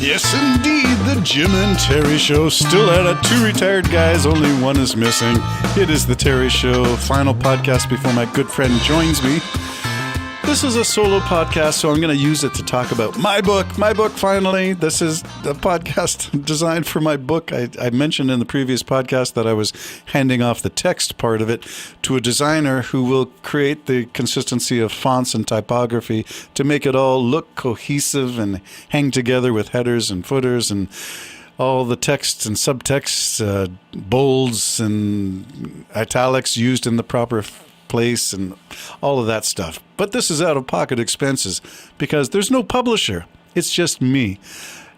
Yes, indeed, the Jim and Terry Show, still at it. Two retired guys, only one is missing. It is the Terry Show, final podcast before my good friend joins me. This is a solo podcast, so I'm going to use it to talk about my book. My book, finally. This is a podcast designed for my book. I mentioned in the previous podcast that I was handing off the text part of it to a designer who will create the consistency of fonts and typography to make it all look cohesive and hang together with headers and footers and all the text and subtext, bolds and italics used in the proper place and all of that stuff. But this is out-of-pocket expenses because there's no publisher. It's just me.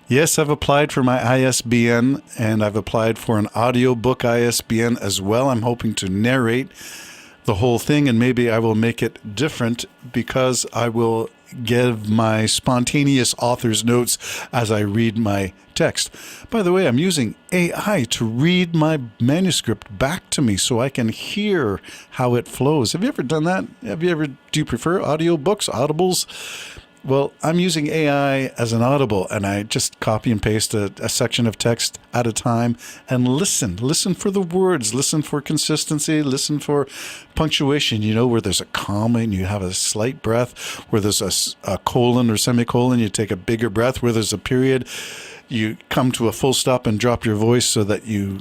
Yes, I've applied for my ISBN and I've applied for an audiobook ISBN as well. I'm hoping to narrate the whole thing, and maybe I will make it different because I will give my spontaneous author's notes as I read my text. By the way, I'm using AI to read my manuscript back to me so I can hear how it flows. Have you ever done that? Do you prefer audiobooks, audibles? Well, I'm using AI as an audible, and I just copy and paste a section of text at a time and listen. Listen for the words, listen for consistency, listen for punctuation, where there's a comma and you have a slight breath, where there's a colon or semicolon, you take a bigger breath, where there's a period, you come to a full stop and drop your voice so that you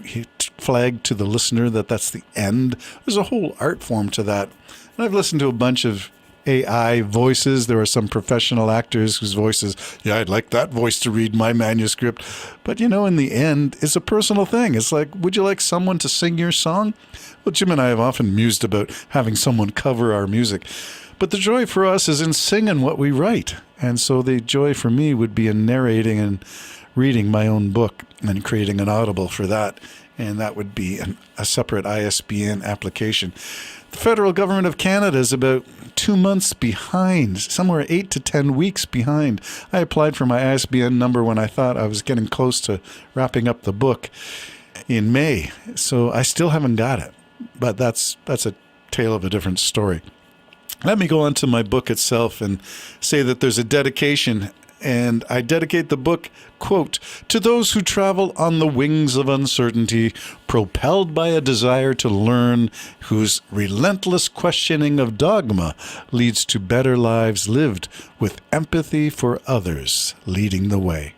flag to the listener that that's the end. There's a whole art form to that. And I've listened to a bunch of AI voices. There are some professional actors whose voices, I'd like that voice to read my manuscript. But, in the end, it's a personal thing. It's like, would you like someone to sing your song? Well, Jim and I have often mused about having someone cover our music. But the joy for us is in singing what we write. And so the joy for me would be in narrating and reading my own book and creating an audible for that. And that would be a separate ISBN application. The federal government of Canada is about 2 months behind, somewhere 8 to 10 weeks behind. I applied for my ISBN number when I thought I was getting close to wrapping up the book in May. So I still haven't got it. But that's a tale of a different story. Let me go on to my book itself and say that there's a dedication, and I dedicate the book, quote, to those who travel on the wings of uncertainty, propelled by a desire to learn, whose relentless questioning of dogma leads to better lives lived with empathy for others, leading the way.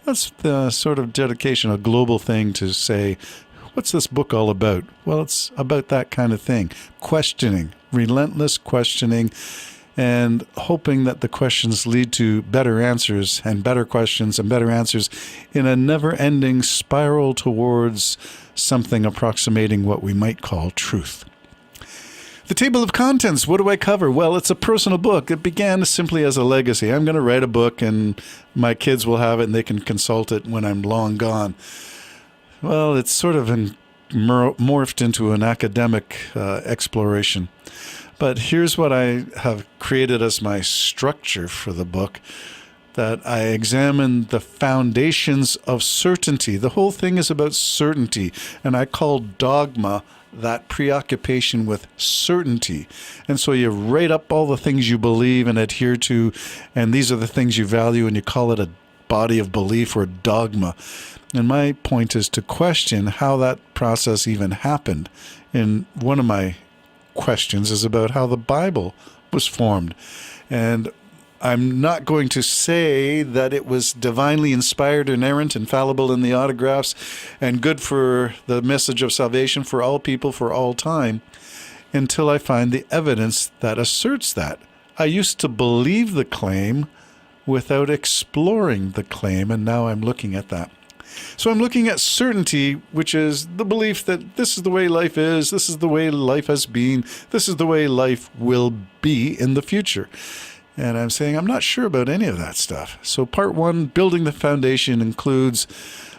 That's the sort of dedication, a global thing to say, what's this book all about? Well, it's about that kind of thing. Questioning, relentless questioning, and hoping that the questions lead to better answers and better questions and better answers in a never-ending spiral towards something approximating what we might call truth. The table of contents, what do I cover? Well, it's a personal book. It began simply as a legacy. I'm going to write a book and my kids will have it and they can consult it when I'm long gone. Well, it's sort of morphed into an academic exploration. But here's what I have created as my structure for the book, that I examine the foundations of certainty. The whole thing is about certainty, and I call dogma that preoccupation with certainty. And so you write up all the things you believe and adhere to, and these are the things you value, and you call it a body of belief or dogma. And my point is to question how that process even happened. And one of my questions is about how the Bible was formed. And I'm not going to say that it was divinely inspired, inerrant, infallible in the autographs, and good for the message of salvation for all people for all time, until I find the evidence that asserts that. I used to believe the claim without exploring the claim, and now I'm looking at that. So I'm looking at certainty, which is the belief that this is the way life is, this is the way life has been, this is the way life will be in the future. And I'm saying I'm not sure about any of that stuff. So part one, building the foundation, includes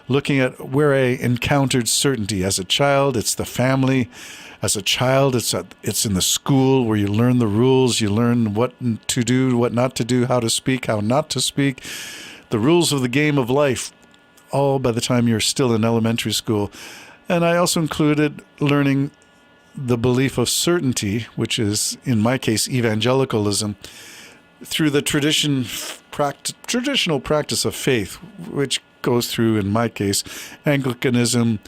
looking at where I encountered certainty. As a child, it's the family. As a child, it's in the school where you learn the rules, you learn what to do, what not to do, how to speak, how not to speak, the rules of the game of life, all by the time you're still in elementary school. And I also included learning the belief of certainty, which is, in my case, evangelicalism, through the tradition traditional practice of faith, which goes through, in my case, Anglicanism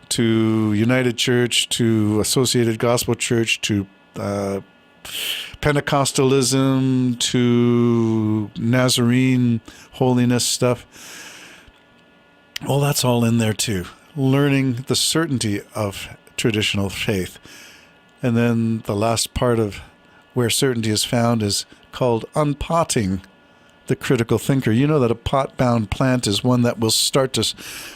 to United Church to Associated Gospel Church to Pentecostalism to Nazarene holiness stuff. Well, that's all in there too. Learning the certainty of traditional faith. And then the last part of where certainty is found is called unpotting the critical thinker. You know that a pot-bound plant is one that will start to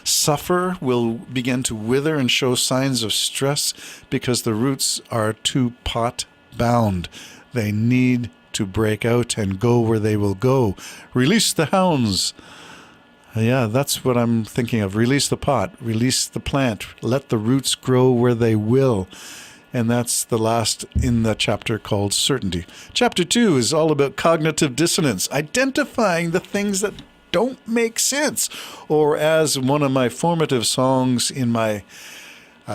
suffer, will begin to wither and show signs of stress because the roots are too pot-bound. They need to break out and go where they will go. Release the hounds. Yeah, that's what I'm thinking of. Release the pot, release the plant, let the roots grow where they will. And that's the last in the chapter called Certainty. Chapter 2 is all about cognitive dissonance, identifying the things that don't make sense. Or as one of my formative songs in my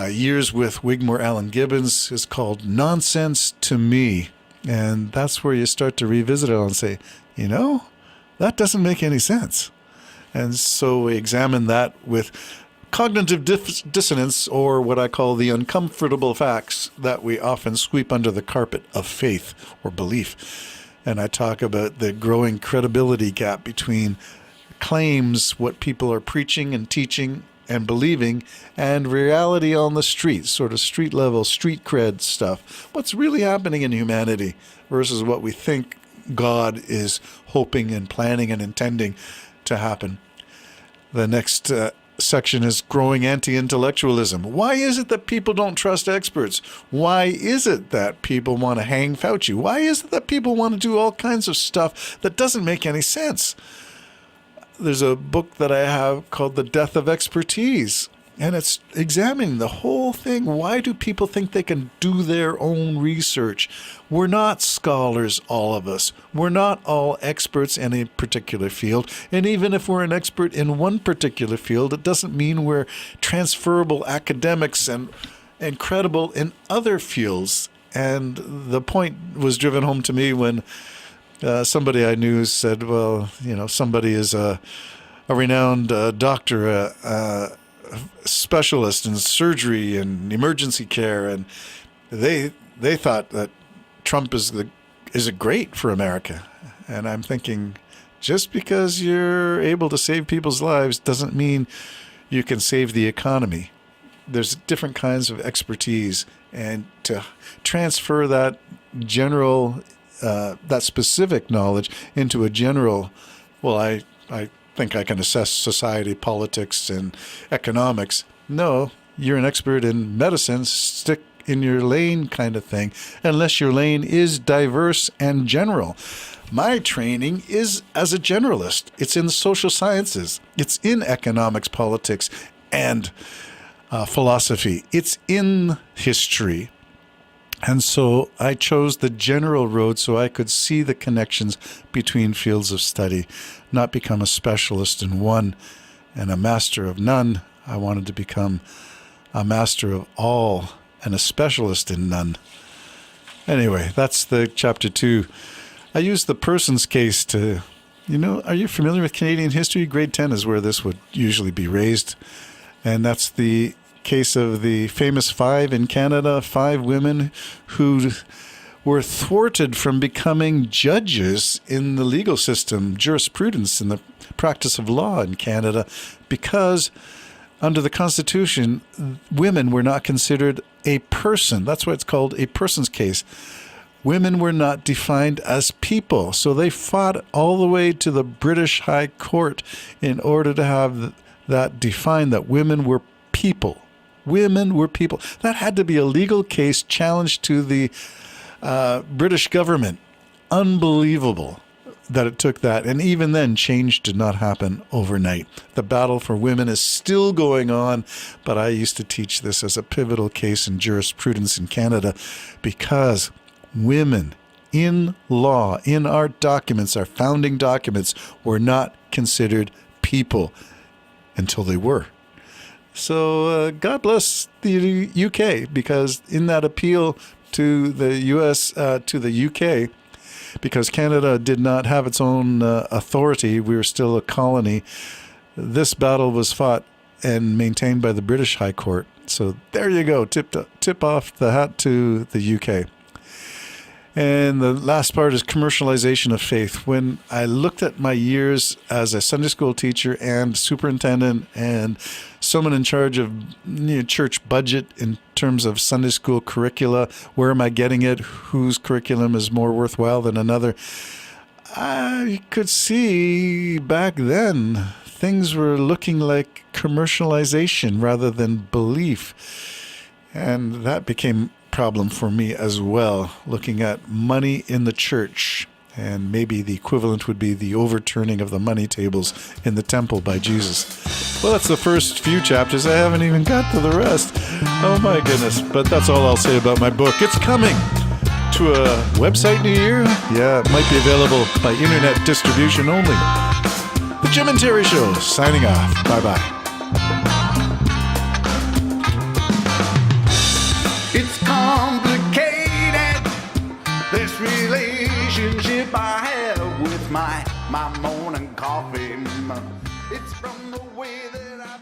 years with Wigmore Allen Gibbons is called Nonsense to Me. And that's where you start to revisit it and say, you know, that doesn't make any sense. And so we examine that with cognitive dissonance, or what I call the uncomfortable facts that we often sweep under the carpet of faith or belief. And I talk about the growing credibility gap between claims, what people are preaching and teaching and believing, and reality on the street, sort of street level, street cred stuff. What's really happening in humanity versus what we think God is hoping and planning and intending to happen. The next section is growing anti-intellectualism. Why is it that people don't trust experts? Why is it that people want to hang Fauci? Why is it that people want to do all kinds of stuff that doesn't make any sense? There's a book that I have called The Death of Expertise, and it's examining the whole thing. Why do people think they can do their own research? We're not scholars, all of us. We're not all experts in a particular field. And even if we're an expert in one particular field, it doesn't mean we're transferable academics and credible in other fields. And the point was driven home to me when somebody I knew said, well, you know, somebody is a renowned doctor, specialist in surgery and emergency care, and they thought that Trump is great for America. And I'm thinking, just because you're able to save people's lives doesn't mean you can save the economy. There's different kinds of expertise, and to transfer that general, that specific knowledge into a general, well, I think I can assess society, politics, and economics. No, you're an expert in medicine, stick in your lane kind of thing, unless your lane is diverse and general. My training is as a generalist. It's in social sciences. It's in economics, politics, and philosophy. It's in history. And so I chose the general road so I could see the connections between fields of study, not become a specialist in one and a master of none. I wanted to become a master of all and a specialist in none. Anyway, that's the chapter 2. I used the person's case to, are you familiar with Canadian history? Grade 10 is where this would usually be raised. And that's the case of the famous 5 in Canada, 5 women who were thwarted from becoming judges in the legal system, jurisprudence in the practice of law in Canada, because under the Constitution, women were not considered a person. That's why it's called a person's case. Women were not defined as people. So they fought all the way to the British High Court in order to have that defined, that women were people. Women were people. That had to be a legal case challenged to the British government. Unbelievable that it took that. And even then, change did not happen overnight. The battle for women is still going on, but I used to teach this as a pivotal case in jurisprudence in Canada because women in law, in our documents, our founding documents, were not considered people until they were. So God bless the UK, because in that appeal to the US, to the UK, because Canada did not have its own authority. We were still a colony. This battle was fought and maintained by the British High Court. So there you go. Tip off the hat to the UK. And the last part is commercialization of faith. When I looked at my years as a Sunday school teacher and superintendent and someone in charge of church budget in terms of Sunday school curricula, where am I getting it? Whose curriculum is more worthwhile than another? I could see back then things were looking like commercialization rather than belief. And that became problem for me as well, looking at money in the church, and maybe the equivalent would be the overturning of the money tables in the temple by Jesus. Well, that's the first few chapters. I haven't even got to the rest. Oh my goodness. But that's all I'll say about my book. It's coming to a website near you. Yeah, it might be available by internet distribution only. The Jim and Terry Show, signing off. Bye-bye. It's complicated, this relationship I have with my morning coffee. It's from the way that I